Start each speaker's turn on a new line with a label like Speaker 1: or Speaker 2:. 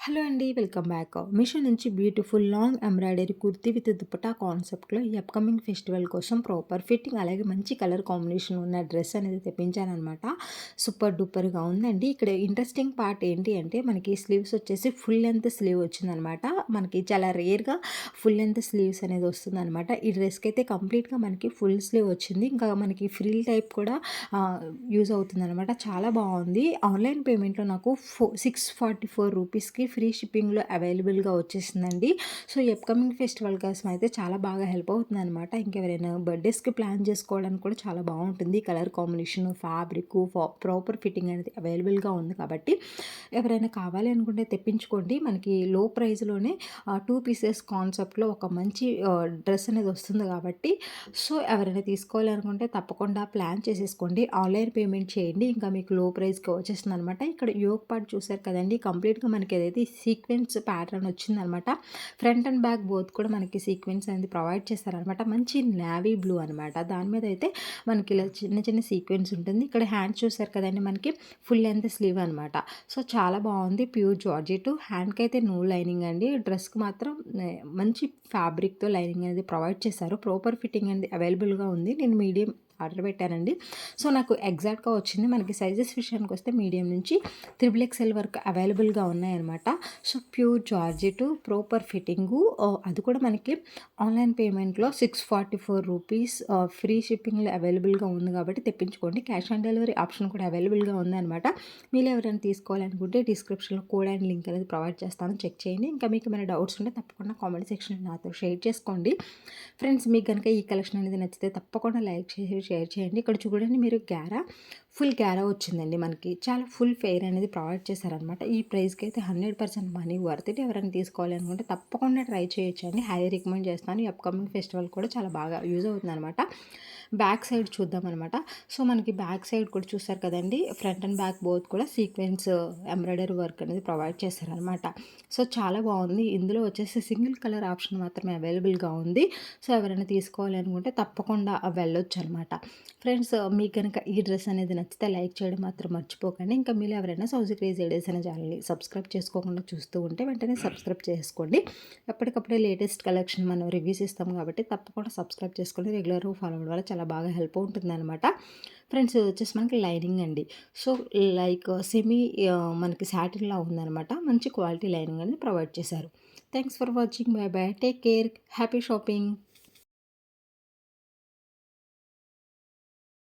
Speaker 1: Hello అండి. Welcome back. Meesho నుంచి beautiful long embroidery kurti with dupatta కాన్సెప్ట్‌లో ఈ అప్‌కమింగ్ ఫెస్టివల్ కోసం ప్రాపర్ ఫిట్టింగ్ అలాగే మంచి కలర్ కాంబినేషన్ ఉన్న డ్రెస్ అనేది తెప్పించాననమాట. సూపర్ డూపర్‌గా ఉందండి. ఇక్కడ ఇంట్రెస్టింగ్ పార్ట్ ఏంటి అంటే మనకి స్లీవ్స్ వచ్చేసి ఫుల్ లెంత్ స్లీవ్ వచ్చిందనమాట. మనకి చాలా రేర్‌గా ఫుల్ లెంత్ స్లీవ్స్ అనేది వస్తుందనమాట. ఈ డ్రెస్‌కి అయితే కంప్లీట్‌గా మనకి ఫుల్ స్లీవ్ వచ్చింది. ఇంకా మనకి ఫ్రిల్ టైప్ కూడా యూజ్ అవుతుందనమాట. చాలా బాగుంది. ఆన్‌లైన్ పేమెంట్‌లో నాకు 644 రూపీస్‌కి ఫ్రీ షిప్పింగ్‌లో అవైలబుల్‌గా వచ్చేసిందండి. సో, ఈ అప్‌కమింగ్ ఫెస్టివల్ కోసం అయితే చాలా బాగా హెల్ప్ అవుతుందనమాట. ఇంకెవరైనా బర్త్‌డేస్‌కి ప్లాన్ చేసుకోవడానికి కూడా చాలా బాగుంటుంది. Colour combination, fabric, proper fitting అనేది అవైలబుల్‌గా ఉంది కాబట్టి ఎవరైనా కావాలి అనుకుంటే తెప్పించుకోండి. మనకి లో ప్రైస్‌లోనే 2 పీసెస్ కాన్సెప్ట్‌లో ఒక మంచి డ్రెస్ అనేది వస్తుంది కాబట్టి సో, ఎవరైనా తీసుకోవాలి అనుకుంటే తప్పకుండా ప్లాన్ చేసేసుకోండి. ఆన్‌లైన్ పేమెంట్ చేయండి. ఇంకా మీకు లో ప్రైస్‌కి వచ్చేస్తుందనమాట. ఇక్కడ యోక్ పార్ట్ చూసారు కదండీ! కంప్లీట్‌గా మనకి ఏదైతే సీక్వెన్స్ ప్యాటర్న్ వచ్చిందనమాట. ఫ్రంట్ అండ్ బ్యాక్ బోత్ కూడా మనకి సీక్వెన్స్ అనేది ప్రొవైడ్ చేశారనమాట. మంచి నేవీ బ్లూ అనమాట. దాని మీద అయితే మనకి ఇలా చిన్న చిన్న సీక్వెన్స్ ఉంటుంది. ఇక్కడ హ్యాండ్స్ చూసారు కదండీ! మనకి ఫుల్ లెంత్ స్లీవ్ అనమాట. సో, చాలా బాగుంది. Pure georgette. హ్యాండ్‌కి అయితే నో లైనింగ్ అండి. డ్రెస్‌కి మాత్రం మంచి ఫ్యాబ్రిక్‌తో లైనింగ్ అనేది ప్రొవైడ్ చేశారు. ప్రాపర్ ఫిట్టింగ్ అనేది అవైలబుల్‌గా ఉంది. నేను మీడియం ఆర్డర్ పెట్టానండి. సో, నాకు ఎగ్జాక్ట్‌గా వచ్చింది. మనకి సైజెస్ విషయానికి వస్తే మీడియం నుంచి త్రిబుల్ ఎక్స్ఎల్ వరకు అవైలబుల్‌గా ఉన్నాయన్నమాట. So, pure georgette proper fitting అది కూడా మనకి ఆన్‌లైన్ పేమెంట్‌లో 644 రూపీస్ ఫ్రీ షిప్పింగ్‌లో అవైలబుల్‌గా ఉంది కాబట్టి తెప్పించుకోండి. క్యాష్ ఆన్ డెలివరీ ఆప్షన్ కూడా అవైలబుల్‌గా ఉందన్నమాట. మీరు ఎవరైనా తీసుకోవాలనుకుంటే డిస్క్రిప్షన్‌లో కోడ్ అండ్ లింక్ అనేది ప్రొవైడ్ చేస్తాను. చెక్ చేయండి. ఇంకా మీకు ఏమైనా డౌట్స్ ఉంటే తప్పకుండా కామెంట్ సెక్షన్‌లో నాతో షేర్ చేసుకోండి. ఫ్రెండ్స్, మీకు గనుక ఈ కలెక్షన్ అనేది నచ్చితే తప్పకుండా లైక్ చేసి షేర్ చేయండి. ఇక్కడ చూడండి మీరు ఫుల్ గ్యారా వచ్చిందండి మనకి. చాలా ఫుల్ ఫెయిర్ అనేది ప్రొవైడ్ చేశారనమాట. ఈ ప్రైస్‌కి అయితే 100% మనీ వర్త్ ఇట్. ఎవరైనా తీసుకోవాలి అనుకుంటే తప్పకుండా ట్రై చేయొచ్చండి. హైలీ రికమెండ్ చేస్తాను. ఈ అప్‌కమింగ్ ఫెస్టివల్ కూడా చాలా బాగా యూజ్ అవుతుందనమాట. బ్యాక్ సైడ్ చూద్దామనమాట. సో, మనకి బ్యాక్ సైడ్ కూడా చూసారు కదండీ! ఫ్రంట్ అండ్ బ్యాక్ బోత్ కూడా సీక్వెన్స్ ఎంబ్రాయిడరీ వర్క్ అనేది ప్రొవైడ్ చేశారనమాట. సో, చాలా బాగుంది. ఇందులో వచ్చేసి సింగిల్ కలర్ ఆప్షన్ మాత్రమే అవైలబుల్‌గా ఉంది. సో, ఎవరైనా తీసుకోవాలి అనుకుంటే తప్పకుండా వెళ్ళొచ్చనమాట. ఫ్రెండ్స్, మీకు గనుక ఈ డ్రెస్ అనేది నచ్చితే లైక్ చేయడం మాత్రం మర్చిపోకండి. ఇంకా మీలో ఎవరైనా సౌజీ క్రేజీ ఐడియాస్ అనే ఛానల్‌ని సబ్స్క్రైబ్ చేసుకోకుండా చూస్తూ ఉంటే వెంటనే సబ్స్క్రైబ్ చేసుకోండి. ఎప్పటికప్పుడే లేటెస్ట్ కలెక్షన్ మనం రివ్యూస్ ఇస్తాం కాబట్టి తప్పకుండా సబ్స్క్రైబ్ చేసుకొని రెగ్యులర్‌గా ఫాలో అవ్వడం వల్ల చాలా బాగా హెల్ప్ ఉంటుందనమాట. ఫ్రెండ్స్, ఇది వచ్చేసి మనకి లైనింగ్ అండి. సో, లైక్ సెమీ మనకి సాటిన్‌లా ఉందనమాట. మంచి క్వాలిటీ లైనింగ్ అనేది ప్రొవైడ్ చేశారు. Thanks for watching. By by. Take care. Happy shopping.